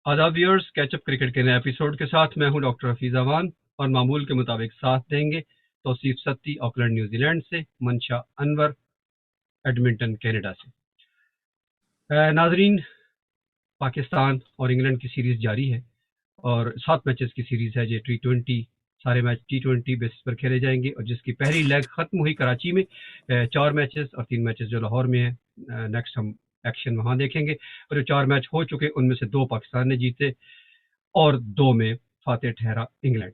आदाब viewers, catch up cricket के नए एपिसोड के साथ मैं हूं डॉक्टर हफीज अमान और मामूल के मुताबिक साथ देंगे तौसीफ सत्ती ऑकलैंड न्यूजीलैंड से, मंशा अनवर एडमिंटन कनाडा से। नाजरीन, पाकिस्तान और इंग्लैंड की सीरीज जारी है और 7 मैचेस की सीरीज है। ये T20 सारे मैच T20 बेसिस पर खेले जाएंगे और जिसकी पहली लेग खत्म हुई कराची में 4 मैचेस और 3 मैचेस जो लाहौर में है। नेक्स्ट हम एक्शन वहां देखेंगे और जो 4 मैच हो चुके उनमें से 2 पाकिस्तान ने जीते और 2 में फातेह ठहरा इंग्लैंड।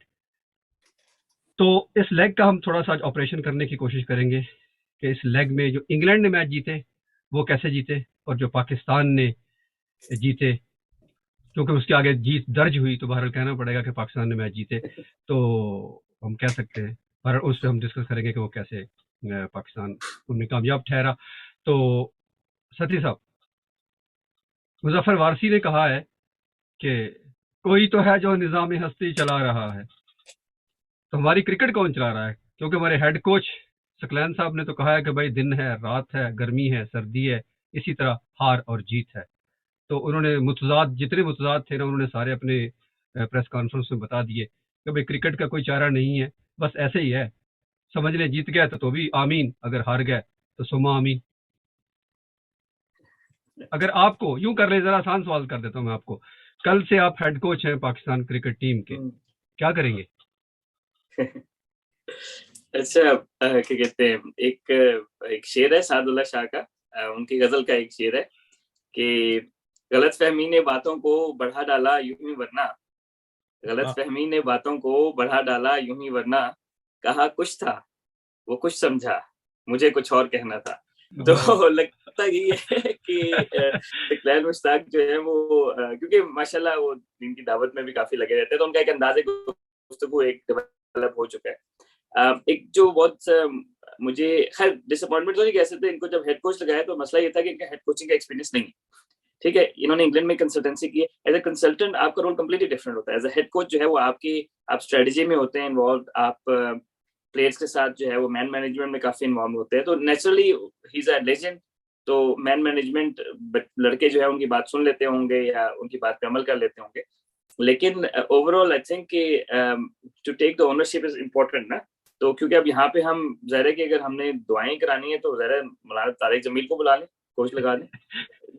तो इस लेग का हम थोड़ा सा ऑपरेशन करने की कोशिश करेंगे कि इस लेग में जो इंग्लैंड ने मैच जीते वो कैसे जीते और जो पाकिस्तान ने जीते, क्योंकि उसके आगे जीत दर्ज हुई तो बहरहाल कहना पड़ेगा कि पाकिस्तान ने मैच जीते, तो हम कह सकते हैं। पर उस पर हम डिस्कस करेंगे कि वो कैसे पाकिस्तान उनमें कामयाब ठहरा। तो सती साहब, मुजफ्फर वारसी ने कहा है कि कोई तो है जो निज़ाम हस्ती चला रहा है, तो हमारी क्रिकेट कौन चला रहा है? क्योंकि हमारे हेड कोच सकलैन साहब ने तो कहा है कि भाई दिन है, रात है, गर्मी है, सर्दी है, इसी तरह हार और जीत है। तो उन्होंने मुतजाद जितने मुतजाद थे ना, उन्होंने सारे अपने प्रेस कॉन्फ्रेंस में बता दिए कि भाई क्रिकेट का कोई चारा नहीं है, बस ऐसे ही है। समझ लें जीत गया तो भी आमीन, अगर हार गए तो सुमा आमीन। अगर आपको यूं कर ले, जरा आसान सवाल कर देता हूं मैं आपको, कल से आप हेड कोच हैं पाकिस्तान क्रिकेट टीम के, क्या करेंगे? अच्छा, क्या कहते हैं, एक एक शेर है सादुल्ला शाह का, उनकी गजल का एक शेर है कि गलतफहमी ने बातों को बढ़ा डाला यूं ही वरना, गलतफहमी ने बातों को बढ़ा डाला यूं ही वरना, कहा कुछ था वो कुछ समझा, मुझे कुछ और कहना था। तो लगता ये है कि इकबाल मुश्ताक जो है वो क्योंकि माशाल्लाह वो दिन की दावत में भी काफी लगे रहते हैं, तो उनका एक अंदाजे गुफ्तगू एक डेवलप हो चुका है। एक जो बहुत मुझे खैर डिसअपॉइंटमेंट तो नहीं कह सकते, इनको जब हेड कोच लगाया तो मसला ये था कि इनका हेड कोचिंग का एक्सपीरियंस नहीं है। ठीक है, इन्होंने इंग्लैंड में कंसल्टेंसी की है। एज ए कंसल्टेंट आपका रोल कंप्लीटली डिफरेंट होता है। एज ए हेड कोच जो है वो आपकी आप स्ट्रेटजी में होते हैं इन्वॉल्व, आप प्लेयर्स के साथ जो है वो मैन मैनेजमेंट में काफी इन्वॉल्व होते हैं, तो naturally he is a legend. तो मैन मैनेजमेंट लड़के जो है उनकी बात सुन लेते होंगे या उनकी बात पे अमल कर लेते होंगे, लेकिन ओवरऑल आई थिंक कि to take the ownership is important ना। तो क्योंकि अब यहाँ पे हम ज़ाहिर है कि अगर हमने दुआएं करानी है तो ज़ाहिर है मौलाना तारिक जमील को बुला लें, कोच लगा दें।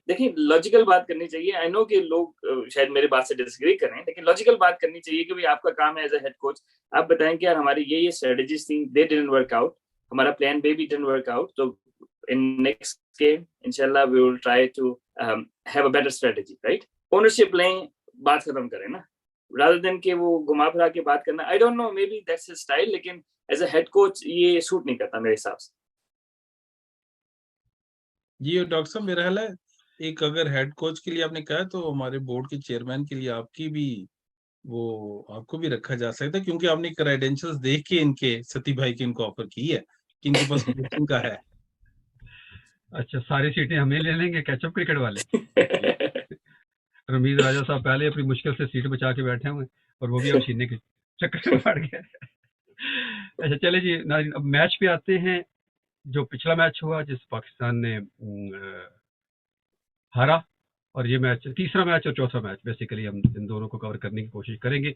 देखिए लॉजिकल बात करनी चाहिए। आई नो कि लोग शायद मेरी बात से डिसएग्री करें, लेकिन लॉजिकल बात करनी चाहिए कि भाई आपका काम है एज अ हेड कोच, आप बताएं कि यार हमारी ये स्ट्रेटजीज थी, दे डिडंट वर्क आउट, हमारा प्लान बी भी डिडंट वर्क आउट, तो इन नेक्स्ट गेम इंशाल्लाह we will try to have a better strategy, right? Ownership लें, बात खत्म करें ना, rather than कि वो घुमा फिरा के बात करना। I don't know, may be that's his style, लेकिन एज अ हेड कोच ये सूट नहीं करता मेरे हिसाब से। जी डॉक्टर साहब, मेरा ख्याल है एक अगर हेड कोच के लिए आपने कहा तो हमारे बोर्ड के चेयरमैन के लिए आपकी भी वो आपको भी रखा जा सकता है, क्योंकि आपने क्रेडेंशियल्स देख के इनके सती भाई की इनको ऑफर की है कि इनके पास कोचिंग का है। अच्छा, सारी सीटें हमें ले लेंगे कैचअप क्रिकेट वाले। रमीज राजा साहब पहले अपनी मुश्किल से सीट बचा के बैठे हुए और वो भी अब छीनने के चक्कर में पड़ गए। अच्छा चले जी नाज़रीन, अब मैच पे आते हैं। जो पिछला मैच हुआ जिस पाकिस्तान ने हारा, और ये मैच तीसरा मैच और चौथा मैच, बेसिकली हम इन दोनों को कवर करने की कोशिश करेंगे।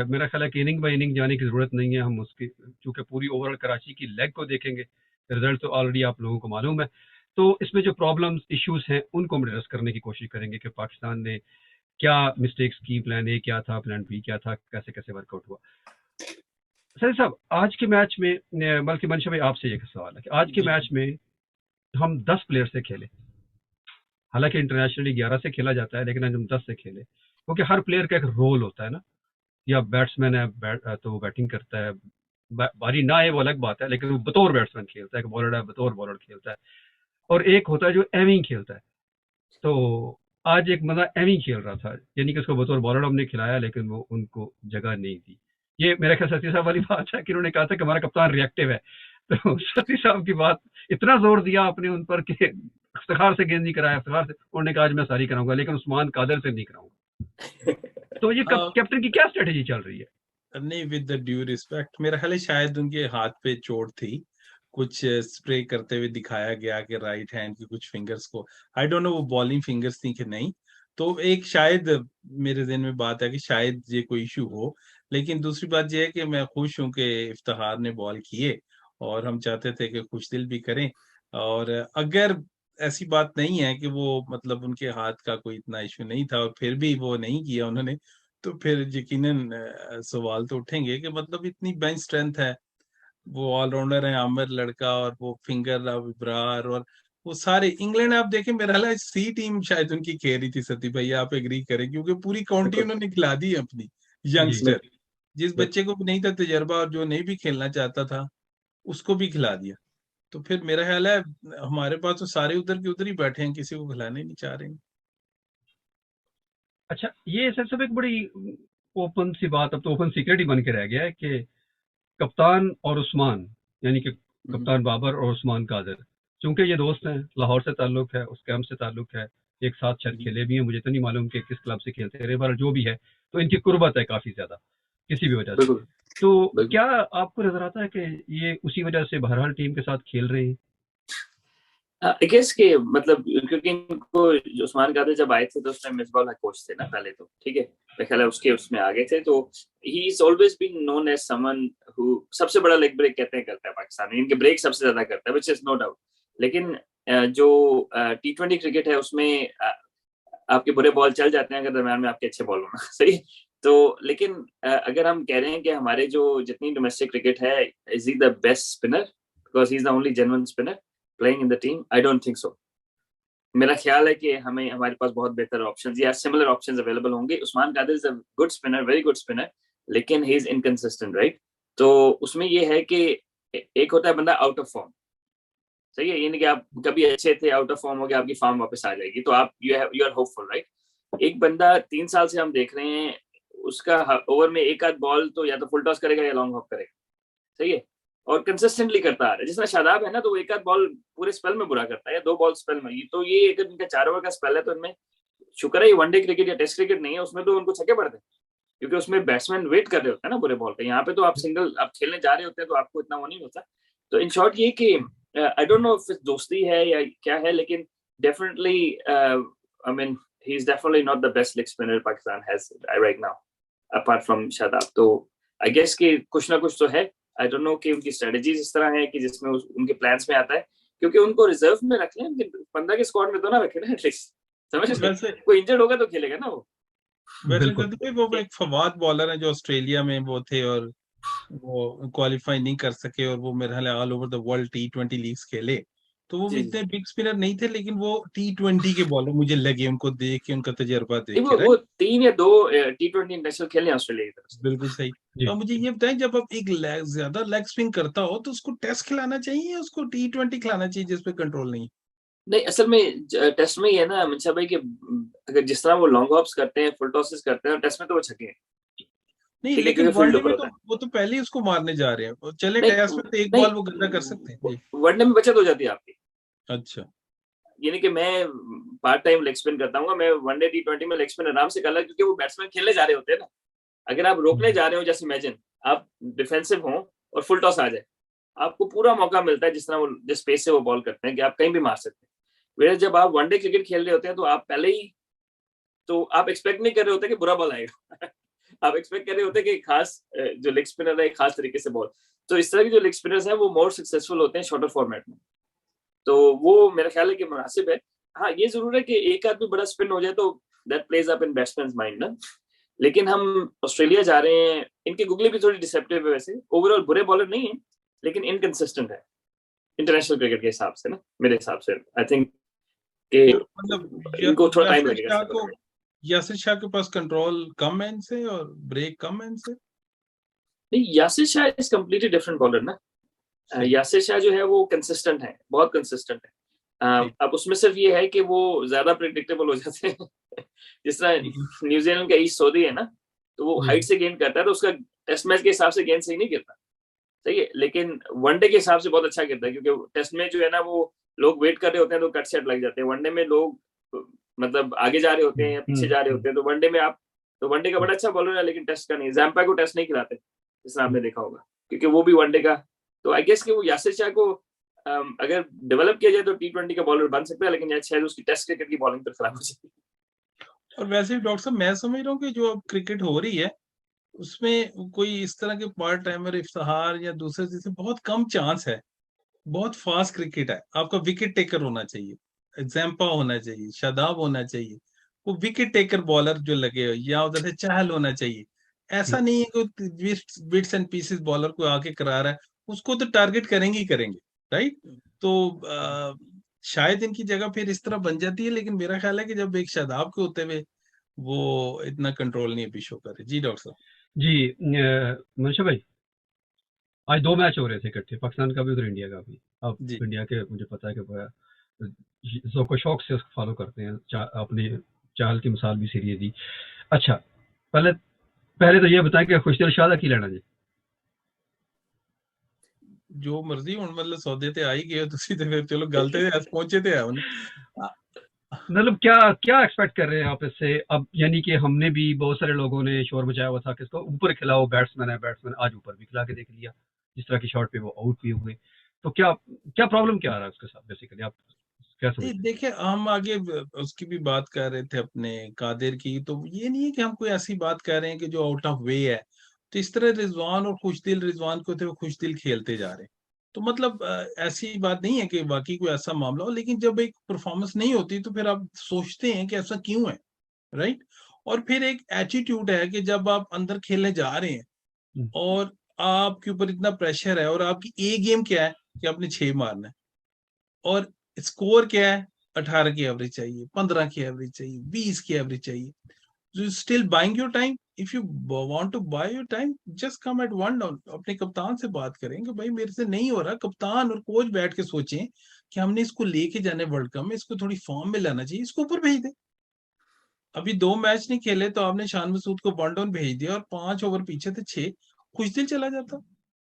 मेरा ख्याल है कि इनिंग बाय इनिंग जाने की ज़रूरत नहीं है, हम उसकी चूँकि पूरी ओवरऑल कराची की लेग को देखेंगे। रिजल्ट तो ऑलरेडी आप लोगों को मालूम है। तो इसमें जो प्रॉब्लम्स इश्यूज हैं उनको हम एड्रेस करने की कोशिश करेंगे कि पाकिस्तान ने क्या मिस्टेक्स की, प्लान ए क्या था, प्लान बी क्या था, कैसे कैसे वर्कआउट हुआ। सर साहब, आज के मैच में, बल्कि मंशा भाई आपसे एक सवाल है कि आज के मैच में हम 10 प्लेयर से खेले, हालांकि इंटरनेशनली 11 से खेला जाता है, लेकिन आज हम 10 से खेले, क्योंकि हर प्लेयर का एक रोल होता है ना। या बैट्समैन है, तो वो बैटिंग करता है, बारी ना आए वो अलग बात है, लेकिन वो बतौर बैट्समैन खेलता है, बॉलर है बतौर बॉलर खेलता है, और एक होता है जो एविंग खेलता है। तो आज एक बंदा एविंग खेल रहा था, यानी कि उसको बतौर बॉलर हमने खिलाया, लेकिन वो उनको जगह नहीं दी। ये मेरे ख्याल सती साहब वाली बात है कि उन्होंने कहा था कि हमारा कप्तान रिएक्टिव है। तो सती साहब की बात, इतना जोर दिया आपने उन पर कि इफ्तिखार से गेंद नहीं कराया, इफ्तिखार से उन्होंने कहा आज मैं सारी कराऊंगा, लेकिन उस्मान कादर से नहीं कराऊंगा। तो ये कैप्टन की क्या स्ट्रेटेजी चल रही है? नहीं, विद द ड्यू रिस्पेक्ट, मेरा ख्याल है शायद उनके हाथ पे चोट थी, कुछ स्प्रे करते हुए दिखाया गया कि राइट हैंड की कुछ फिंगर्स को, आई डोंट नो वो बॉलिंग फिंगर्स थी कि नहीं, तो एक शायद मेरे ज़हन में बात है कि शायद ये कोई इश्यू हो, लेकिन दूसरी बात ये है कि मैं खुश हूँ कि इफ्तिखार ने बॉल किए और हम चाहते थे कि खुशदिल भी करें। और अगर ऐसी बात नहीं है कि वो मतलब उनके हाथ का कोई इतना इश्यू नहीं था और फिर भी वो नहीं किया उन्होंने, तो फिर यकीनन सवाल तो उठेंगे कि मतलब इतनी बेंच स्ट्रेंथ है, वो ऑलराउंडर है आमिर लड़का और वो फिंगर अब इब्रार और वो सारे इंग्लैंड आप देखें मेरा ख्याल है सी टीम शायद उनकी खेल रही थी सती भाई, आप एग्री करें क्योंकि पूरी काउंटी बिल्कुल उन्होंने खिला दी है अपनी जी यंगस्टर, बिल्कुल जिस बिल्कुल बच्चे को भी नहीं था तजर्बा और जो नहीं भी खेलना चाहता था उसको भी खिला दिया। तो फिर मेरा ख्याल है हमारे पास तो सारे उधर के उधर ही बैठे हैं, किसी को खिलाने नहीं चाह रहे हैं। अच्छा, ये सर सब एक बड़ी ओपन सी बात, अब तो ओपन सीक्रेट ही बन के रह गया है कि कप्तान और उस्मान, यानी कि हम्म, कप्तान बाबर और उस्मान कादर, चूंकि ये दोस्त हैं, लाहौर से ताल्लुक है, उस कैंप से ताल्लुक है, एक साथ शायद हम्म, खेले भी हैं, मुझे तो नहीं मालूम कि किस क्लब से खेलते रहे, पर जो भी है तो इनकी कुर्बत है काफी ज्यादा किसी भी वजह से। बिल्कुल तो बिल्कुल क्या आपको नजर आता है कि ये उसी वजह से बहरहाल टीम के साथ खेल रहे हैं? आई गेस के मतलब क्योंकि इनको जो उस्मान कादिर जब आए थे तो उस टाइम मिसबाह उल कोच थे ना पहले, तो ठीक है, मेरे ख्याल है उसके उसमें आगे थे, तो he is always been known as someone who सबसे बड़ा लेग ब्रेक कहते हैं करता है पाकिस्तान में, इनके ब्रेक सबसे ज्यादा करता है, व्हिच इज नो डाउट। लेकिन जो T20 क्रिकेट है उसमें आपके बुरे बॉल चल जाते हैं अगर दरम्यान में आपके अच्छे बॉल होना सही। तो लेकिन अगर हम कह रहे हैं कि हमारे जो जितनी डोमेस्टिक क्रिकेट है, is he the best spinner because he is the only genuine spinner playing in the team, I don't think so. मेरा ख्याल है कि हमें हमारे पास बहुत बेहतर ऑप्शंस या सिमिलर ऑप्शंस अवेलेबल होंगे। Usman Qadir is a good spinner, very good spinner, लेकिन ही इज इनकंसिस्टेंट, राइट। तो उसमें ये है कि एक होता है बंदा आउट ऑफ फॉर्म, सही है, यानी कि आप कभी अच्छे थे, आउट ऑफ फॉर्म हो गया, आपकी फॉर्म वापस आ जाएगी तो आप यू आर होपफुल, राइट। एक बंदा 3 साल से हम देख रहे हैं, उसका ओवर में एक आध बॉल तो या तो फुल टॉस करेगा या लॉन्ग हॉप करेगा, सही है, और कंसिस्टेंटली करता आ रहा है। जिसमें शादाब है ना, तो वो एक आध बॉल पूरे स्पेल में बुरा करता है या 2 बॉल स्पेल में, तो ये अगर इनका 4 ओवर का स्पेल है तो इनमें शुक्र है ये वनडे क्रिकेट या टेस्ट क्रिकेट नहीं है, उसमें तो उनको छक्के पड़ते हैं क्योंकि उसमें बैट्समैन वेट कर रहे होते हैं ना बुरे बॉल पे। यहाँ पे तो आप सिंगल आप खेलने जा रहे होते हैं तो आपको इतना वो नहीं होता। तो इन शॉर्ट ये कि आई डोंट नो इफ दोस्ती है या क्या है, लेकिन definitely I mean he is definitely not the best leg spinner Pakistan has right now apart from Shadab. तो आई गेस कि कुछ ना कुछ तो है। आई डोंट नो कि उनकी स्ट्रेटजीज इस तरह है कि जिसमें उनके प्लान्स में आता है, क्योंकि उनको रिजर्व में रख लें, 15 के स्क्वाड में तो ना रखे ना एटलीस्ट, समझ रहे, वैसे कोई इंजर्ड होगा तो खेलेगा ना वो। वैसे बिल्कुल। सदी भाई वो एक फवाद बॉलर है जो ऑस्ट्रेलिया में वो थे और वो क्वालिफाई नहीं कर सके और वो मेरे ख्याल है all over the world T20 leagues खेले, तो वो भी जी इतने जी, बिग स्पिनर नहीं थे लेकिन वो T20 के बॉलर मुझे लगे उनको देख के, उनका तजर्बा देख नहीं के, वो राइट। 3 या 2 T20 इंटरनेशनल खेले हैं ऑस्ट्रेलिया की तरफ से। बिल्कुल सही। जी। तो मुझे ये बताएं जब आप एक ज्यादा लेग स्पिन करता हो तो उसको टेस्ट खिलाना चाहिए या उसको T20 खिलाना चाहिए जिसपे कंट्रोल नहीं? नहीं, असल में टेस्ट में ही है ना मंशा भाई कि अगर जिस तरह वो लॉन्ग हॉप्स करते हैं, फुल टॉसेस करते हैं, टेस्ट में तो वो छक्के हैं, नहीं ठीक है, लेकिन क्योंकि फील्ड वनडे ऊपर में तो होता है। वो तो पहले ही उसको मारने जा रहे हैं, चले टेस्ट नहीं में तो एक नहीं, बॉल वो गंदा कर सकते हैं जी। वनडे में बचत हो जाती है आपकी, अच्छा। यानी कि मैं पार्ट टाइम लेग स्पिन करता हूँ, मैं वनडे T20 में लेग स्पिन आराम से कर ला, क्योंकि वो बैट्समैन खेलने जा रहे होते हैं ना। अगर आप रोकने जा रहे हो, जैसे इमेजिन आप डिफेंसिव हो और फुल टॉस आ जाए, आपको पूरा मौका मिलता है जिस तरह वो जिस स्पेस से वो बॉल करते हैं कि आप कहीं भी मार सकते हैं। वेयर जब आप वनडे क्रिकेट खेल रहे होते हैं तो आप पहले ही, तो आप एक्सपेक्ट नहीं कर रहे होते कि बुरा बॉल आएगा आप एक्सपेक्ट कर रहे होते कि खास जो लेग स्पिनर है खास तरीके से बॉल, तो इस तरह के जो लेग स्पिनर्स हैं वो मोर सक्सेसफुल होते हैं शॉर्टर फॉर्मेट में। तो वो मेरा ख्याल है कि मुनासिब है। हाँ, ये जरूर है कि एक आदमी बड़ा स्पिन हो जाए तो that plays up in batsman mind ना। लेकिन हम ऑस्ट्रेलिया जा रहे हैं, इनकी गुगली भी थोड़ी डिसेप्टिव है वैसे, ओवरऑल बुरे बॉलर नहीं है लेकिन इनकंसिस्टेंट है इंटरनेशनल क्रिकेट के हिसाब से ना, मेरे हिसाब से आई थिंक कि तो मतलब इनको थोड़ा टाइम यासिर लगेगा शाह सेटल को, होने में। यासिर शाह के पास कंट्रोल कम है इनसे और ब्रेक कम है इनसे। नहीं, Yasir Shah is completely different bowler ना। सही। यासिर शाह जो है वो कंसिस्टेंट है, बहुत कंसिस्टेंट है। ठीक। अब उसमें सिर्फ ये है कि वो ज्यादा प्रिडिक्टेबल हो जाते हैं जिस तरह हम्म, न्यूजीलैंड का ईस्ट सऊदी है ना, तो वो जी। हाइट से गेंद करता है तो उसका टेस्ट मैच के हिसाब से गेंद सही नहीं गिरता, सही है, लेकिन वनडे के हिसाब से बहुत अच्छा गिरता है, क्योंकि टेस्ट में जो है ना वो लोग वेट कर रहे होते हैं तो कट सेट लग जाते हैं, वनडे में लोग मतलब आगे जा रहे होते हैं या पीछे जा रहे होते हैं, तो वनडे में आप, तो वनडे का बड़ा अच्छा बॉलर है लेकिन टेस्ट का नहीं। जैम्पा को टेस्ट नहीं खिलाते जिस तरह आपने देखा होगा, क्योंकि वो भी वनडे का। तो आई गेस कि वो यासिर शाह को अगर डेवलप किया जाए तो T20 का बॉलर बन सकता है, लेकिन शायद उसकी टेस्ट क्रिकेट की बॉलिंग तो खराब हो जाएगी। और वैसे भी डॉक्टर साहब मैं समझ रहा हूँ कि जो अब क्रिकेट हो रही है उसमें कोई इस तरह के पार्ट टाइमर इफ्तिखार या दूसरे चीज़ से बहुत कम चांस है। बहुत फास्ट क्रिकेट है। आपका विकेट टेकर होना चाहिए, ज़ैम्पा होना चाहिए, शादाब होना चाहिए। वो विकेट टेकर बॉलर जो लगे हो या उधर से चहल होना चाहिए। ऐसा नहीं है कि बिट्स एंड पीसेस बॉलर को आके करा रहा है, उसको तो टारगेट करेंगे ही करेंगे, राइट? तो शायद इनकी जगह फिर इस तरह बन जाती है, लेकिन मेरा ख्याल है कि जब एक शादाब के होते हुए वो इतना कंट्रोल नहीं अभी शो कर रहे। जी डॉक्टर साहब। जी मनशा भाई, आज 2 मैच हो रहे थे इकट्ठे, पाकिस्तान का भी उधर इंडिया का भी। अब जी। इंडिया के मुझे पता है कि जोको शौक से उसको फॉलो करते हैं, अपने चाहल की मिसाल भी सीरियस दी। अच्छा, पहले तो ये बताएं कि खुशदिल शाह की लेना जी। जो मर्जी हुन मतलब सौदे ते आ ही गए तुसी ते फिर चलो गल ते अस पहुंचे ते है हुन। मतलब क्या क्या एक्सपेक्ट कर रहे हैं आप इससे? अब यानी कि हमने भी बहुत सारे लोगों ने शोर मचाया हुआ था कि इसको ऊपर खिलाओ, बैट्समैन है, बैट्समैन आज ऊपर भी खिला के देख लिया, जिस तरह की शॉट पे वो आउट भी हुए। तो क्या क्या प्रॉब्लम क्या आ रहा है उसके साथ बेसिकली, आप क्या समझते हैं? देखिए हम आगे उसकी भी बात कर रहे थे अपने कादिर की, तो ये नहीं है कि हम कोई ऐसी बात कर रहे हैं कि जो आउट ऑफ वे है। तो इस तरह रिजवान और खुशदिल, रिजवान को थे वो खुशदिल खेलते जा रहे हैं। तो मतलब ऐसी बात नहीं है कि बाकी कोई ऐसा मामला हो, लेकिन जब एक परफॉर्मेंस नहीं होती तो फिर आप सोचते हैं कि ऐसा क्यों है, राइट? और फिर एक एटीट्यूड है कि जब आप अंदर खेलने जा रहे हैं और आपके ऊपर इतना प्रेशर है और आपकी ए गेम क्या है कि आपने 6 मारना है और स्कोर क्या है, 18 की एवरेज चाहिए, 15 की एवरेज चाहिए, 20 की एवरेज चाहिए। So still buying your time? If you want to buy your time, just come at one down. अपने कप्तान से बात करें कि भाई मेरे से नहीं हो रहा। कप्तान और कोच बैठ के सोचें कि हमने इसको लेके जाने वर्ल्ड कप में, इसको थोड़ी फॉर्म में लाना चाहिए, इसको ऊपर भेज दें। अभी 2 मैच नहीं खेले तो आपने शान मसूद को वन डाउन भेज दिया और 5 ओवर पीछे थे, 6 खुशदिल चला जाता,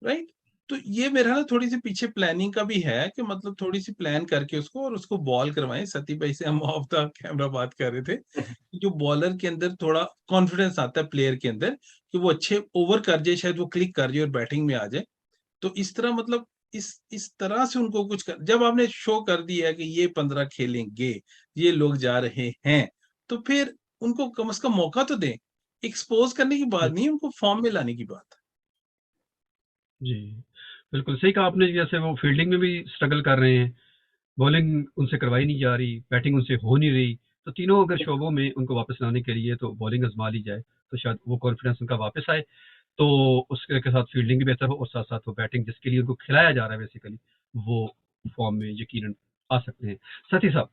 राइट? तो ये मेरा ना थोड़ी सी पीछे प्लानिंग का भी है कि मतलब थोड़ी सी प्लान करके उसको और उसको बॉल करवाएं। सती भाई से हम ऑफ द कैमरा बात कर रहे थे कि जो बॉलर के अंदर थोड़ा कॉन्फिडेंस आता है प्लेयर के अंदर कि वो अच्छे ओवर कर जाए, शायद वो क्लिक कर जाए और बैटिंग में आ जाए। तो इस तरह मतलब इस तरह से उनको कुछ कर, जब आपने शो कर दिया है कि ये 15 खेलेंगे, ये लोग जा रहे हैं, तो फिर उनको कम से कम मौका तो दें। एक्सपोज करने की बात नहीं है, उनको फॉर्म में लाने की बात है। जी, बिल्कुल सही कहा आपने। जैसे वो फील्डिंग में भी स्ट्रगल कर रहे हैं, बॉलिंग उनसे करवाई नहीं जा रही, बैटिंग उनसे हो नहीं रही। तो तीनों अगर शोबों में उनको वापस लाने के लिए तो बॉलिंग आजमा ली जाए, तो शायद वो कॉन्फिडेंस उनका वापस आए। तो उसके के साथ फील्डिंग भी बेहतर हो और साथ साथ वो बैटिंग जिसके लिए उनको खिलाया जा रहा है बेसिकली, वो फॉर्म में यकीनन आ सकते हैं। साथ ही साथ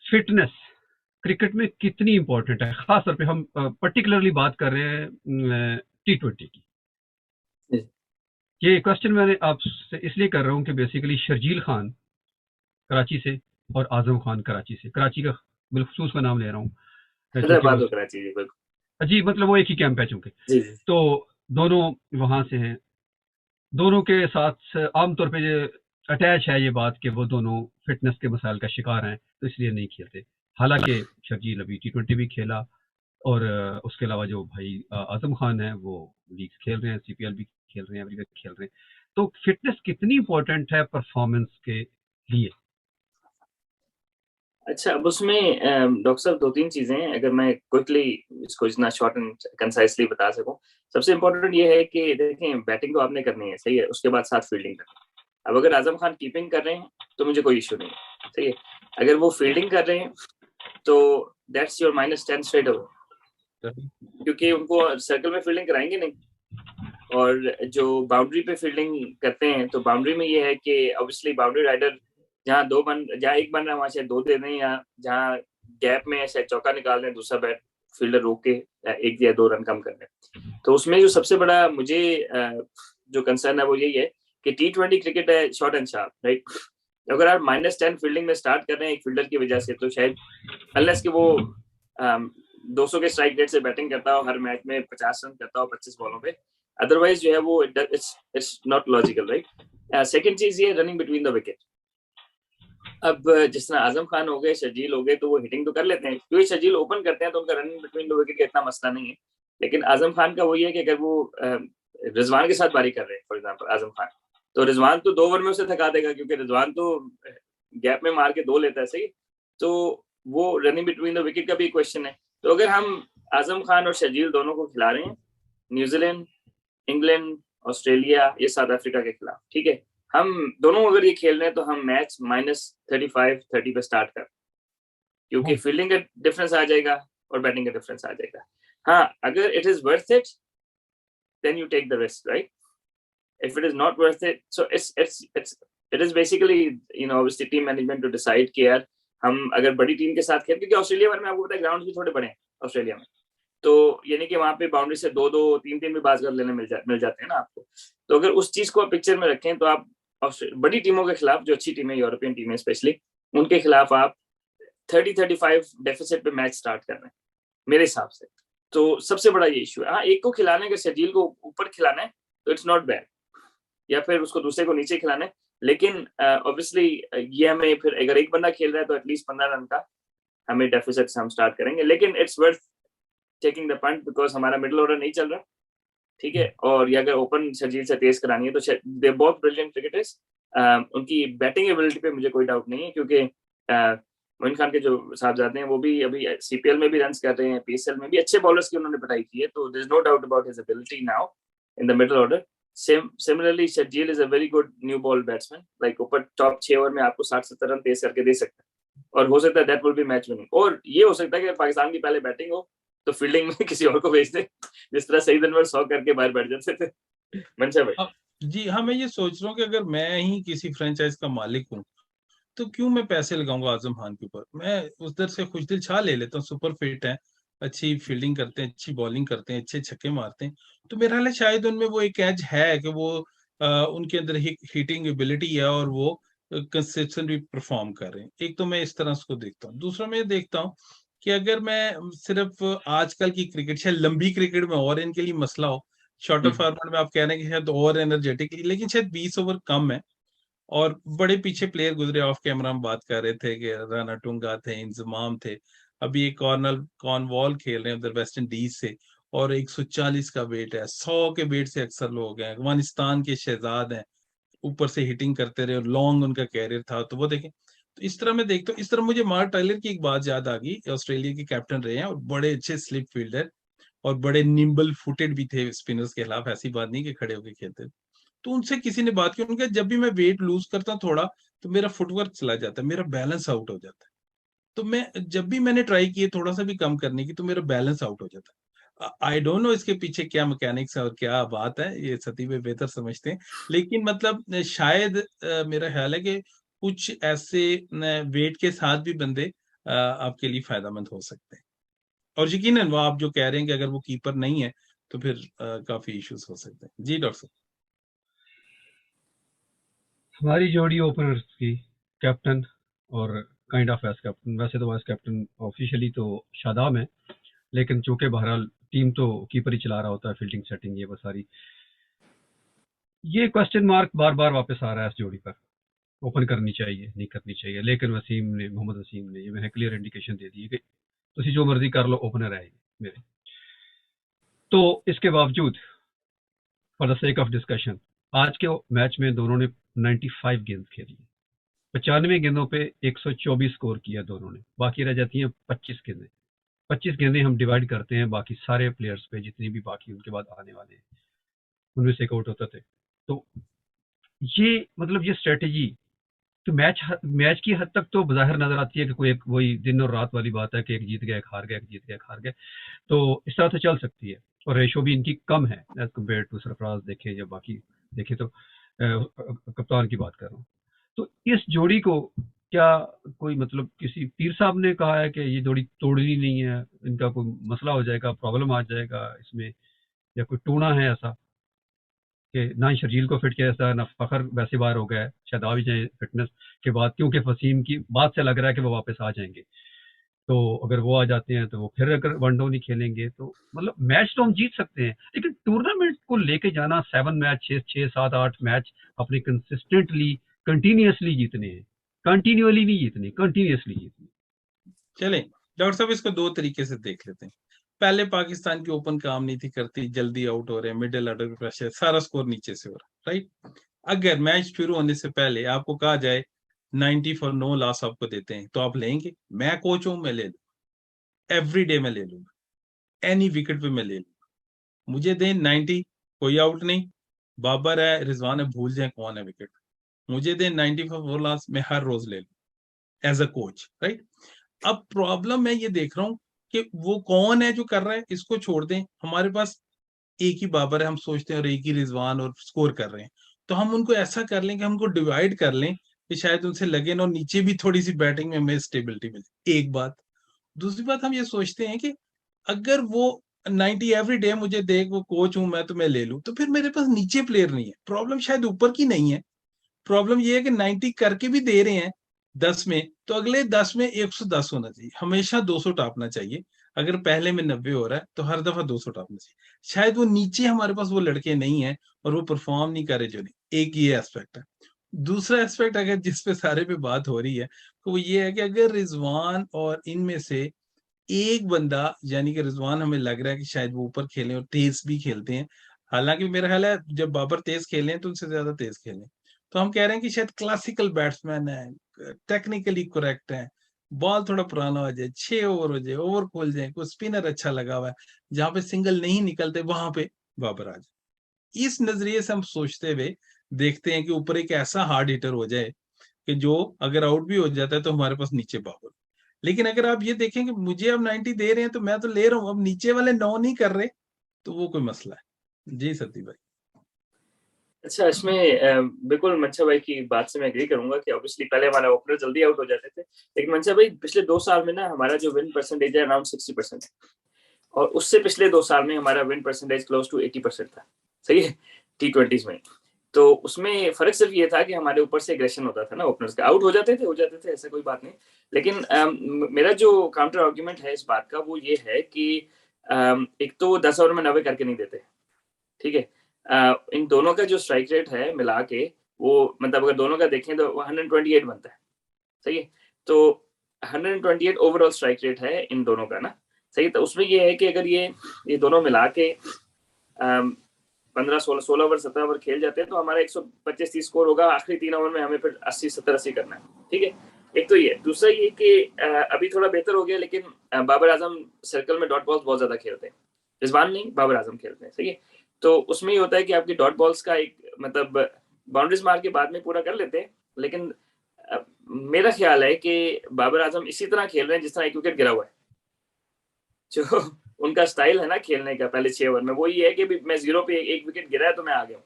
फिटनेस क्रिकेट में कितनी इंपॉर्टेंट है, खासतौर पे हम पर्टिकुलरली बात कर रहे हैं T20 की। ये क्वेश्चन मैंने आपसे इसलिए कर रहा हूँ कि बेसिकली शर्जील खान कराची से और आजम खान कराची से, कराची का बिलखसूस का नाम ले रहा हूँ क्योंकि वो हैदराबाद और कराची जी बिल्कुल। जी मतलब वो एक ही कैंप है चूंकि। जी जी। तो दोनों वहां से हैं, दोनों के साथ आमतौर पे ये अटैच है ये बात कि वो दोनों फिटनेस के मसाइल का शिकार हैं, तो इसलिए नहीं खेलते। हालांकि शर्जील अभी T20 भी खेला और उसके अलावा जो भाई आजम खान है वो लीग खेल रहे हैं, CPL भी खेल रहे हैं, एवरीवे खेल रहे हैं। तो फिटनेस कितनी इंपॉर्टेंट है परफॉर्मेंस के लिए? अच्छा, अब उसमें डॉक्टर साहब 2-3 चीजें हैं, अगर मैं क्विकली इसको इतना शॉर्ट एंड कंसाइसली बता सकूं। सबसे इम्पोर्टेंट ये है कि देखें बैटिंग तो आपने करनी है, सही है, उसके बाद साथ फील्डिंग करनी है। अब अगर आजम खान कीपिंग कर रहे हैं तो मुझे कोई इशू नहीं है, सही है। अगर वो फील्डिंग कर रहे हैं तो दैट्स योर -10 स्ट्रेट अवे, क्योंकि उनको सर्कल में फील्डिंग कराएंगे नहीं। और जो बाउंड्री पे फील्डिंग करते हैं तो बाउंड्री में ये है कि ऑब्वियसली बाउंड्री राइडर जहाँ एक बन रहा है वहां से 2 दे दें, या जहाँ गैप में ऐसे चौका निकाल दें, दूसरा बैट फील्डर रोक के 1 या 2 रन कम कर दें। तो उसमें जो सबसे बड़ा मुझे जो कंसर्न है वो यही है कि T20 क्रिकेट है शॉर्ट एंड शार्प, राइट? अगर आप -10 फील्डिंग में स्टार्ट कर रहे हैं एक फील्डर की वजह से, तो शायद अनलेस कि वो 200 के स्ट्राइक रेट से बैटिंग करता हो, हर मैच में 50 रन करता हो 25 बॉलों पे, अदरवाइज जो है वो it's not logical, right? Second चीज ये रनिंग बिटवीन द विकेट। अब जिस तरह आजम खान हो गए, शर्जील हो गए, तो वो हिटिंग तो कर लेते हैं, क्योंकि शर्जील ओपन करते हैं तो उनका रनिंग बिटवीन द विकेट का इतना मसला नहीं है। लेकिन आजम खान का वही है कि अगर वो रिजवान के साथ बारी कर रहे हैं फॉर एग्जाम्पल आजम खान, तो रिजवान तो 2 ओवर में उसे थका देगा, क्योंकि रिजवान तो गैप में मार के 2 लेता है, सही। तो वो रनिंग बिटवीन द विकेट का भी क्वेश्चन है। तो अगर हम आजम खान और शर्जील दोनों को खिला रहे हैं, न्यूजीलैंड, इंग्लैंड, ऑस्ट्रेलिया या साउथ अफ्रीका के खिलाफ, ठीक है, हम दोनों अगर ये खेल रहे हैं तो हम मैच -35-30 पे स्टार्ट कर, क्योंकि फील्डिंग का डिफरेंस आ जाएगा और बैटिंग का डिफरेंस आ जाएगा। हाँ, अगर it is worth it then you take the risk, right? If it is not worth it, so it is basically, you know, obviously team management to decide कि यार हम अगर बड़ी टीम के साथ खेल, क्योंकि ऑस्ट्रेलिया में आपको पता है ग्राउंड भी थोड़े बड़े हैं ऑस्ट्रेलिया में, तो यानी कि वहाँ पे बाउंड्री से 2-2, 3-3 भी बाज कर लेने मिल जाते हैं ना आपको। तो अगर उस चीज को आप पिक्चर में रखें तो आप बड़ी टीमों के खिलाफ, जो अच्छी टीमें, यूरोपियन टीमें स्पेशली, उनके खिलाफ आप 30-35 डेफिसिट पे मैच स्टार्ट कर रहे हैं मेरे हिसाब से। तो सबसे बड़ा ये इशू है। हाँ, एक को खिलाने का, शर्जील को ऊपर खिलाना है तो इट्स नॉट बैड, या फिर उसको दूसरे को नीचे खिलाना है, लेकिन ऑब्वियसली ये हमें फिर अगर एक बंदा खेल रहा है तो एटलीस्ट 15 रन का हमें डेफिसिट से हम स्टार्ट करेंगे। लेकिन it's worth taking the punt because हमारा मिडिल ऑर्डर नहीं चल रहा, ठीक है। और ये अगर ओपन शर्जील से तेज करानी है तो दे बहुत ब्रिलियंट क्रिकेटर्स, उनकी बैटिंग एबिलिटी पे मुझे कोई डाउट नहीं है, क्योंकि मोइन खान के जो साहबजादे हैं वो भी अभी सीपीएल में भी रन कर रहे हैं, पीएसएल में भी अच्छे बॉलर्स की उन्होंने पिटाई की है, तो there is no doubt about his ability now in the middle order. Similarly, Sharjeel is a very good new ball batsman. Like ऊपर टॉप 6 ओवर में आपको 60-70 रन तेज करके दे सकता है, और हो सकता है that will be match winning। और ये हो सकता है कि पाकिस्तान की पहले बैटिंग हो तो फील्डिंग में किसी और को भेज दे, जिस तरह सईद अनवर 100 करके बाहर बैठ जाते थे। मंशा भाई जी हाँ, मैं ये सोच रहा हूँ कि अगर मैं ही किसी फ्रेंचाइज का मालिक हूँ तो क्यों मैं पैसे लगाऊंगा आजम खान के ऊपर। मैं उधर से खुशदिल छा ले लेता हूँ, सुपर फिट है, अच्छी फील्डिंग करते हैं, अच्छी बॉलिंग करते हैं, अच्छे छक्के मारते हैं, तो मेरा ख्याल है शायद उनमें वो एक एज है कि वो उनके अंदर हिटिंग एबिलिटी है और वो कंसिस्टेंटली परफॉर्म कर रहे हैं। एक तो मैं इस तरह उसको देखता हूँ। दूसरा मैं ये देखता हूँ कि अगर मैं सिर्फ आजकल की क्रिकेट, शायद लंबी क्रिकेट में और इनके लिए मसला हो, शॉर्टर फॉर्मेट में आप कह रहे हैं कि शायद और एनर्जेटिक, लेकिन शायद 20 ओवर कम है और बड़े पीछे प्लेयर गुजरे। ऑफ कैमरा हम बात कर रहे थे कि राना टुंगा थे, इंजमाम थे, अभी एक कॉर्नवॉल खेल रहे हैं उधर वेस्ट इंडीज से, और 140 का वेट है, 100 के वेट से अक्सर लोग हैं, अफगानिस्तान के शहजाद हैं, ऊपर से हिटिंग करते रहे और लॉन्ग उनका कैरियर था। तो वो देखें, तो इस तरह मैं देखता हूँ। इस तरह मुझे मार्क टाइलर की एक बात याद आ गई, ऑस्ट्रेलिया के कैप्टन रहे हैं और बड़े अच्छे स्लिप फील्डर और बड़े निम्बल फुटेड भी थे स्पिनर्स के खिलाफ, ऐसी बात नहीं कि खड़े होकर खेलते। तो उनसे किसी ने बात की, उनका जब भी मैं वेट लूज करता हूँ थोड़ा तो मेरा फुटवर्क चला जाता है, मेरा बैलेंस आउट हो जाता है। तो मैं जब भी मैंने ट्राई किए थोड़ा सा भी कम करने की तो मेरा बैलेंस आउट हो जाता है। आई डोंट नो इसके पीछे क्या मैकेनिक्स है और क्या बात है, ये सती में बेहतर समझते हैं, लेकिन मतलब शायद मेरा ख्याल है कि कुछ ऐसे वेट के साथ भी बंदे आपके लिए फायदेमंद हो सकते हैं। और यकीनन वो आप जो कह रहे हैं कि अगर वो कीपर नहीं है तो फिर काफी इश्यूज हो सकते हैं। जी डॉक्टर साहब। हमारी जोड़ी ओपनर्स की, कैप्टन और काइंड ऑफ वाइस कैप्टन, वैसे तो वाइस कैप्टन ऑफिशियली तो शादाब है, लेकिन चूंकि बहरहाल टीम तो कीपर ही चला रहा होता है, फील्डिंग सेटिंग ये वो सारी, ये क्वेश्चन मार्क बार बार वापस आ रहा है इस जोड़ी पर, ओपन करनी चाहिए नहीं करनी चाहिए। लेकिन मोहम्मद वसीम ने ये मैंने क्लियर इंडिकेशन दे दी है कि तुम जो मर्जी कर लो, ओपनर है मेरे। तो इसके बावजूद for the sake of discussion, आज के मैच में दोनों ने 95 गेंद खेली, 95 गेंदों पे 124 स्कोर किया दोनों ने, बाकी रह जाती हैं 25 गेंदें। 25 गेंदें हम डिवाइड करते हैं बाकी सारे प्लेयर्स पे, जितनी भी बाकी उनके बाद आने वाले हैं उनमें से आउट होते थे। तो ये मतलब ये स्ट्रेटेजी तो मैच की हद तक तो बाहर नजर आती है कि कोई एक वही दिन और रात वाली बात है कि एक जीत गया एक हार गया, एक जीत गया एक हार गया, तो इस तरह से चल सकती है। और रेशो भी इनकी कम है एज कम्पेयर टू सरफराज देखे या बाकी देखे, तो कप्तान की बात कर रहा हूँ। तो इस जोड़ी को क्या कोई मतलब किसी पीर साहब ने कहा है कि ये जोड़ी तोड़नी नहीं है, इनका कोई मसला हो जाएगा, प्रॉब्लम आ जाएगा इसमें, या कोई टूना है ऐसा कि ना ही शर्जील को फिट किया जाता है, ना फखर वैसे बाहर हो गया है, शायद आ भी जाए फिटनेस के बाद, क्योंकि फसीम की बात से लग रहा है कि वो वापस आ जाएंगे। तो अगर वो आ जाते हैं तो वो फिर अगर वनडे नहीं खेलेंगे तो मतलब मैच तो हम जीत सकते हैं, लेकिन टूर्नामेंट को लेके जाना 7 मैच 6 7 8 मैच अपने कंसिस्टेंटली कंटिन्यूअसली जीतने हैं, कंटिन्यूअली नहीं जीतने, कंटिन्यूअसली जीतने। चले डॉक्टर साहब, इसको दो तरीके से देख लेते हैं। पहले पाकिस्तान की ओपन काम नहीं थी करती, जल्दी आउट हो रहे हैं, मिडिल ऑर्डर का प्रेशर, सारा स्कोर नीचे से हो रहा है, राइट। अगर मैच शुरू होने से पहले आपको कहा जाए 90 फॉर नो लॉस आपको देते हैं, तो आप लेंगे? मैं कोच हूं, मैं ले लूं, एवरी डे मैं ले लूंगा, एनी विकेट पे मैं ले लूंगा। मुझे दें 90, कोई आउट नहीं, बाबर है, रिजवान है, भूल जाए कौन है विकेट, मुझे दें 90 फॉर 4 लॉस, मैं हर रोज ले लूं एज अ कोच, राइट। अब प्रॉब्लम मैं ये देख रहा हूँ कि वो कौन है जो कर रहा है, इसको छोड़ दें, हमारे पास एक ही बाबर है, हम सोचते हैं, और एक ही रिजवान, और स्कोर कर रहे हैं, तो हम उनको ऐसा कर लें कि हमको डिवाइड कर लें कि शायद उनसे लगे ना, और नीचे भी थोड़ी सी बैटिंग में हमें स्टेबिलिटी मिले, एक बात। दूसरी बात, हम ये सोचते हैं कि अगर वो 90 एवरी डे मुझे दे, वो कोच हूं मैं, तो मैं ले लूं, तो फिर मेरे पास नीचे प्लेयर नहीं है। प्रॉब्लम शायद ऊपर की नहीं है, प्रॉब्लम ये है कि 90 करके भी दे रहे हैं 10 में, तो अगले 10 में 110 होना चाहिए, हमेशा 200 टापना चाहिए। अगर पहले में 90 हो रहा है तो हर दफा 200 टापना चाहिए। शायद वो नीचे हमारे पास वो लड़के नहीं है, और वो परफॉर्म नहीं करे जो नहीं, एक ये एस्पेक्ट है। दूसरा एस्पेक्ट अगर जिस पे सारे पे बात हो रही है, तो वो ये है कि अगर रिजवान और इनमें से एक बंदा, यानी कि रिजवान हमें लग रहा है कि शायद वो ऊपर खेलें और तेज भी खेलते हैं, हालांकि मेरा ख्याल है जब बाबर तेज खेले हैं तो उनसे ज्यादा तेज खेले, तो हम कह रहे हैं कि शायद क्लासिकल बैट्समैन है, टेक्निकली करेक्ट है, बॉल थोड़ा पुराना हो जाए, 6 ओवर हो जाए, ओवर खोल जाए, कोई स्पिनर अच्छा लगा हुआ है, जहां पे सिंगल नहीं निकलते वहां पे बाबर आ जाए। इस नजरिए से हम सोचते हुए देखते हैं कि ऊपर एक ऐसा हार्ड हिटर हो जाए कि जो अगर आउट भी हो जाता है तो हमारे पास नीचे बाबर। लेकिन अगर आप ये देखें कि मुझे अब 90 दे रहे हैं तो मैं तो ले रहा हूं, अब नीचे वाले 9 नहीं कर रहे, तो वो कोई मसला है। जी सती भाई। अच्छा, इसमें बिल्कुल मंशा भाई की बात से मैं एग्री करूंगा कि ऑब्वियसली पहले हमारे ओपनर जल्दी आउट हो जाते थे, लेकिन मंशा भाई पिछले 2 साल में ना हमारा जो विन परसेंटेज है अराउंड 60% है, और उससे पिछले 2 साल में हमारा विन परसेंटेज क्लोज टू 80% था। सही है, T20s में। तो उसमें फर्क सिर्फ ये था कि हमारे ऊपर से एग्रेशन होता था ना, ओपनर्स का आउट हो जाते थे, ऐसा कोई बात नहीं। लेकिन मेरा जो काउंटर आर्ग्यूमेंट है इस बात का वो ये है कि एक तो 10 ओवर में 90 करके नहीं देते, ठीक है। इन दोनों का जो स्ट्राइक रेट है मिला के, वो मतलब अगर दोनों का देखें तो 128 बनता है, सही है। तो 128 ओवरऑल स्ट्राइक रेट है इन दोनों का ना, सही। तो उसमें ये है कि अगर ये दोनों मिला के 15-16 ओवर 17 ओवर खेल जाते हैं तो हमारा 125-30 स्कोर होगा, आखिरी 3 ओवर में हमें फिर 80-70-80 करना है, ठीक है। एक तो ये, दूसरा ये कि अभी थोड़ा बेहतर हो गया, लेकिन बाबर आजम सर्कल में डॉट बॉल्स बहुत ज्यादा खेलते हैं, रिजवान नहीं, बाबर आजम खेलते हैं, सही है। तो उसमें ये होता है कि आपकी डॉट बॉल्स का एक मतलब बाउंड्रीज मार के बाद में पूरा कर लेते हैं, लेकिन मेरा ख्याल है कि बाबर आजम इसी तरह खेल रहे हैं जिस तरह एक विकेट गिरा हुआ है, जो उनका स्टाइल है ना खेलने का पहले 6 ओवर में, वो ये है कि मैं 0 पे एक विकेट गिरा है तो मैं आ गया हूँ,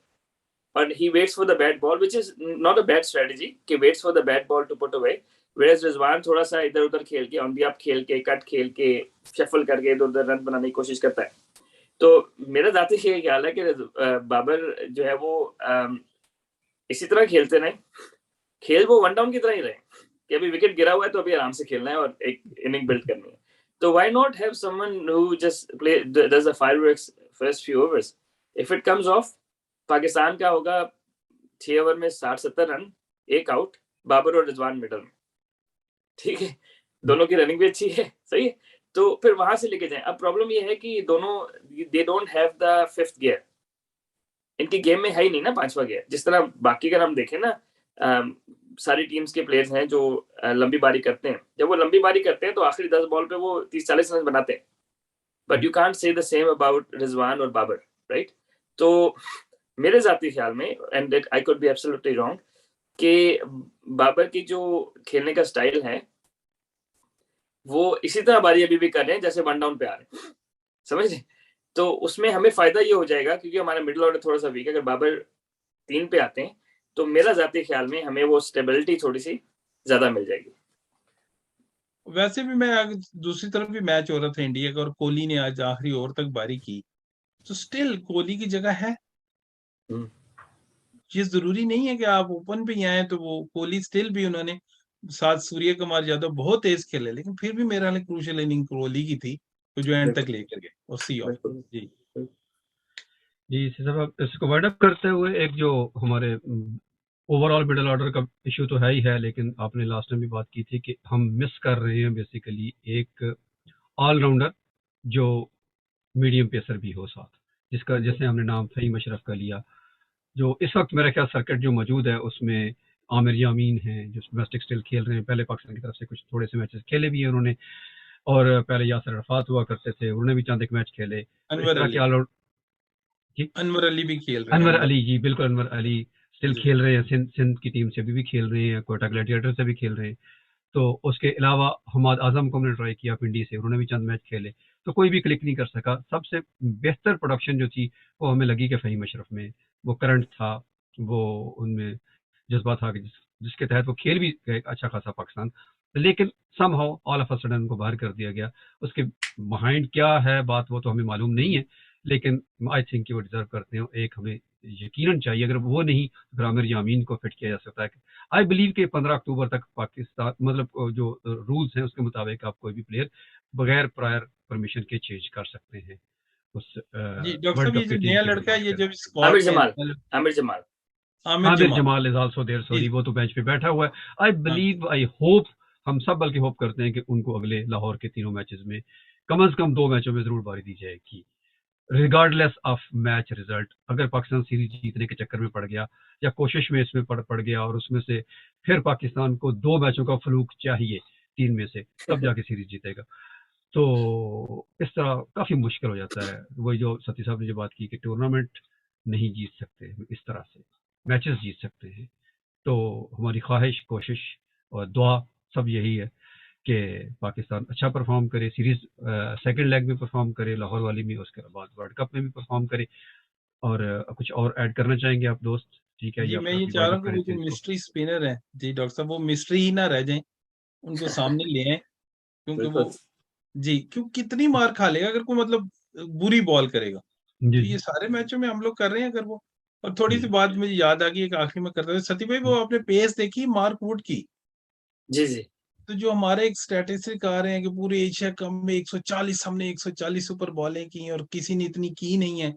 और he waits for the bad ball, which is not a bad strategy, कि waits for the bad ball to put away, whereas Rizwan थोड़ा सा इधर उधर खेल के, ऑन दी अप खेल के, कट खेल के, शफल करके इधर उधर रन बनाने की कोशिश करता है। तो मेरा जाती ये ख्याल है कि बाबर जो है वो इसी तरह खेलते रहे, खेल वो वन डाउन की तरह ही रहे, कि अभी विकेट गिरा हुआ है तो अभी आराम से खेलना है और एक इनिंग बिल्ड करनी है। तो why not have someone who just does the fireworks first few overs? If it comes off, Pakistan का होगा 6 ओवर में 60-70 रन, एक आउट, बाबर और रिजवान मिडल में, ठीक है। दोनों की रनिंग भी अच्छी है, सही है। तो फिर वहां से लेके जाएं। अब प्रॉब्लम ये है कि दोनों they don't have the fifth gear, इनकी गेम में है ही नहीं ना पांचवा गियर, जिस तरह बाकी अगर हम देखें ना, सारी टीम्स के प्लेयर्स हैं जो लंबी बारी करते हैं, जब वो लंबी बारी करते हैं तो आखिरी 10 बॉल पे वो 30-40 रन बनाते हैं, but you can't say the same about Rizwan और बाबर, राइट। तो मेरे जाती ख्याल में, and I could be absolutely wrong, कि बाबर की जो खेलने का स्टाइल है वो इसी तरह बारी अभी भी कर रहे हैं जैसे वन डाउन पे आ रहे हैं, समझ रहे। तो उसमें हमें फायदा ये हो जाएगा क्योंकि हमारा मिडिल ऑर्डर थोड़ा सा वीक है, अगर बाबर 3 पे आते हैं तो मेरा जाती ख्याल में हमें वो स्टेबिलिटी थोड़ी सी ज्यादा मिल जाएगी। वैसे भी मैं दूसरी तरफ भी मैच हो रहा था इंडिया का, और कोहली ने आज आखिरी ओवर तक बारी की, तो स्टिल कोहली की जगह है। ये जरूरी नहीं है कि आप ओपन पे ही आए, तो वो कोहली स्टिल भी, उन्होंने साथ सूर्य कुमार यादव बहुत तेज खेले, लेकिन फिर भी मेरा हाल क्रूशियल इनिंग कोहली की थी, तो जो एंड तक लेकर गए और सी ऑफ। जी जी इसी सब इसको वाइड अप करते हुए, एक जो हमारे ओवरऑल मिडिल ऑर्डर का इशू तो है ही है, लेकिन आपने लास्ट में भी बात की थी कि हम मिस कर रहे हैं बेसिकली एक ऑलराउंडर जो मीडियम पेसर भी हो साथ, जिसका जैसे हमने नाम फहीम अशरफ का लिया, जो इस वक्त मेरा ख्याल सर्किट जो मौजूद है उसमें आमिर यामीन हैं जो डोमेस्टिक स्टिल खेल रहे हैं, पहले पाकिस्तान की तरफ से कुछ थोड़े से मैचेस खेले भी हैं उन्होंने, और पहले यासर अरफात हुआ करते थे, उन्होंने भी चंद एक मैच खेले। तो इस अनवर तरह अली के ऑल आउट जी, अनवर अली भी खेल रहे हैं। अनवर अली जी, बिल्कुल अनवर अली स्टिल जी खेल रहे हैं, सिंध की टीम से भी खेल रहे हैं, कोयटा ग्लैडिएटर से भी खेल रहे हैं। तो उसके अलावा हमाद आजम को हमने ट्राई किया पिंडी से, उन्होंने भी चंद मैच खेले, तो कोई भी क्लिक नहीं कर सका। सबसे बेहतर प्रोडक्शन जो थी वो हमें लगी कि फ़हीम अशरफ में, वो करंट था, वो उनमें जज्बा था कि जिसके तहत वो खेल भी गए अच्छा खासा पाकिस्तान, लेकिन somehow all of a sudden उनको बाहर कर दिया गया। उसके बिहाइंड क्या है बात वो तो हमें मालूम नहीं है, लेकिन आई थिंक कि वो डिजर्व करते हैं। एक हमें यकीनन चाहिए, अगर वो नहीं तो आमिर यामीन को फिट किया जा सकता है। आई बिलीव कि 15 अक्टूबर तक पाकिस्तान मतलब जो रूल्स हैं उसके मुताबिक आप कोई भी प्लेयर बगैर प्रायर परमिशन के चेंज कर सकते हैं उस जी डॉक्टर वर्ल्ड साहब, ये कप जो की टीम नया की लड़का है, ये बुनियाद जो पर। आमिर स्क्वाड में Jamal, Aamir Jamal, Aamir Aamir Jamal Jamal is also there, जी सॉरी, वो तो बेंच पे बैठा हुआ है। आई हाँ बिलीव, आई होप, हम सब बल्कि होप करते हैं कि उनको अगले लाहौर के तीनों मैचेस में कम से कम 2 मैचों में जरूर बारी दी जाएगी, रिगार्डलेस ऑफ मैच रिजल्ट। अगर पाकिस्तान सीरीज जीतने के चक्कर में पड़ गया या कोशिश में इसमें पड़ गया और उसमें से फिर पाकिस्तान को 2 मैचों का फ्लूक चाहिए 3 में से, तब जाके सीरीज जीतेगा, तो इस तरह काफी मुश्किल हो जाता है। वही जो सती साहब ने जो बात की कि टूर्नामेंट नहीं जीत सकते इस तरह से, मैचेस जीत सकते हैं। तो हमारी ख्वाहिश, कोशिश और दुआ सब यही है कि पाकिस्तान अच्छा परफॉर्म करे, सीरीज सेकंड लेग में परफॉर्म करे लाहौर वाली में, उसके बाद वर्ल्ड कप में भी परफॉर्म करे। और कुछ और ऐड करना चाहेंगे आप दोस्त? ठीक है, जी या मैं फिर ये अपनी चाह वाइंड रहा अप हूँ कि करें वो जो सीरीज को? मिस्ट्री स्पिनर है जी डॉक्टर साहब, वो मिस्ट्री ही ना रह जाए, उनको सामने ले आए, क्योंकि वो बिल्कुल। जी क्यों कितनी मार खा लेगा अगर कोई मतलब बुरी बॉल करेगा। जी तो जी ये सारे मैचों में हम लोग कर रहे हैं अगर वो। और थोड़ी सी जी बात मुझे याद आ गई, एक आखिरी में करते हुए, सती भाई वो आपने पेस देखी मार्क वुड की? जी जी तो जो हमारे एक स्टैटिस्टिक आ रहे हैं कि पूरे एशिया कप में 140, हमने 140 ऊपर बॉलें की और किसी ने इतनी की नहीं है।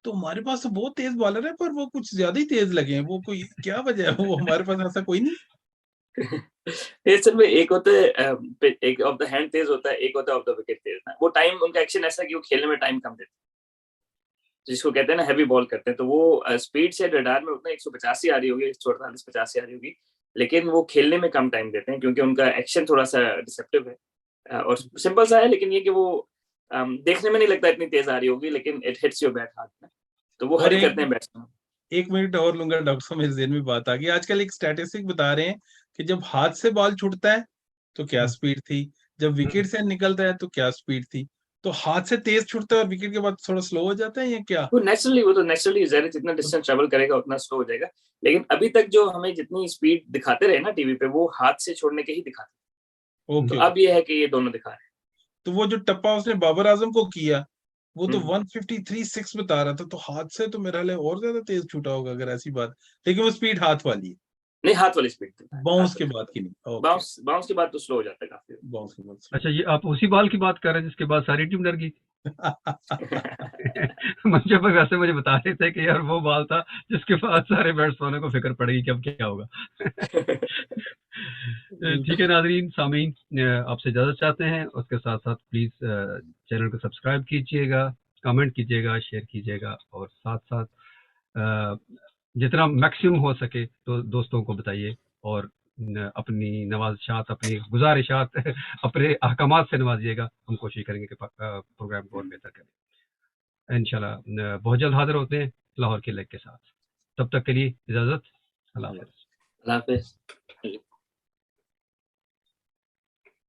तो हमारे पास तो बहुत तेज बॉलर है, पर वो कुछ ज्यादा ही तेज लगे हैं। वो कोई क्या वजह है, वो हमारे पास ऐसा कोई नहीं? तेज सर में एक होता है एक ऑफ द हैंड तेज होता है, एक होता है ऑफ द विकेट तेज। वो टाइम उनका एक्शन ऐसा है कि वो खेलने में टाइम कम देते हैं, जिसको कहते हैं ना हैवी बॉल करते हैं। तो वो स्पीड से रडार में उतना 185 आ रही होगी, 148-85 आ रही होगी, लेकिन वो खेलने में कम टाइम देते हैं क्योंकि उनका एक्शन थोड़ा सा डिसेप्टिव है। और सिंपल सा है, लेकिन ये कि वो देखने में नहीं लगता इतनी तेज आ रही होगी, लेकिन it hits your bat hard में, तो वो और हरी करते हैं बैट्समैन। एक मिनट और लूंगा डॉक्टर साहब, मेरे ज़हन में बात आ गई। आजकल एक स्टैटिस्टिक बता रहे हैं कि जब हाथ से बॉल छूटता है तो क्या स्पीड थी, जब विकेट से निकलता है तो क्या स्पीड थी। तो हाथ से तेज छूटता है और विकेट के बाद थोड़ा स्लो हो जाता है, या क्या? वो तो नेचुरली ज़ाहिर है, जितना डिस्टेंस ट्रेवल करेगा उतना स्लो हो जाएगा। लेकिन अभी तक जो हमें जितनी स्पीड दिखाते रहे ना टीवी पे, वो हाथ से छोड़ने के ही दिखाते। तो ओके अब ये है कि ये दोनों दिखा रहे हैं। तो वो जो टप्पा उसने बाबर आजम को किया, वो तो हम्म। 153.6 बता रहा था, तो हाथ से तो मेरा ख्याल है और ज्यादा तेज छूटा होगा अगर ऐसी बात। लेकिन वो स्पीड हाथ वाली है, नहीं, हाथ वाली स्पीड दिखा है, हाथ बाउंस के वाली। बाद की नहीं। ओके, बाउंस बाउंस के बाद तो स्लो हो जाता है काफी। बाउंस के बाद अच्छा, स्लो। ये आप उसी बॉल की बात कर रहे हैं जिसके बाद सारी टीम डर गई थी? मंचे पर वैसे मुझे बता रहे थे कि यार वो बॉल था जिसके बाद सारे बैट्समैनों को फिक्र पड़ेगी कि अब क्या होगा। ठीक है नाजरीन, सामीन, आपसे इजाजत चाहते हैं। उसके साथ साथ प्लीज चैनल को सब्सक्राइब कीजिएगा, कमेंट कीजिएगा, शेयर कीजिएगा, और साथ साथ जितना मैक्सिमम हो सके तो दोस्तों को बताइए, और अपनी नवाज़शात, अपनी गुजारिशात अपने अहकामात से नवाजिएगा। हम कोशिश करेंगे कि प्रोग्राम को और बेहतर करें। इंशाल्लाह बहुत जल्द हाजिर होते हैं लाहौर के लेग के साथ। तब तक के लिए इजाज़त, अल्लाह हाफ़िज़। अल्लाह हाफिज।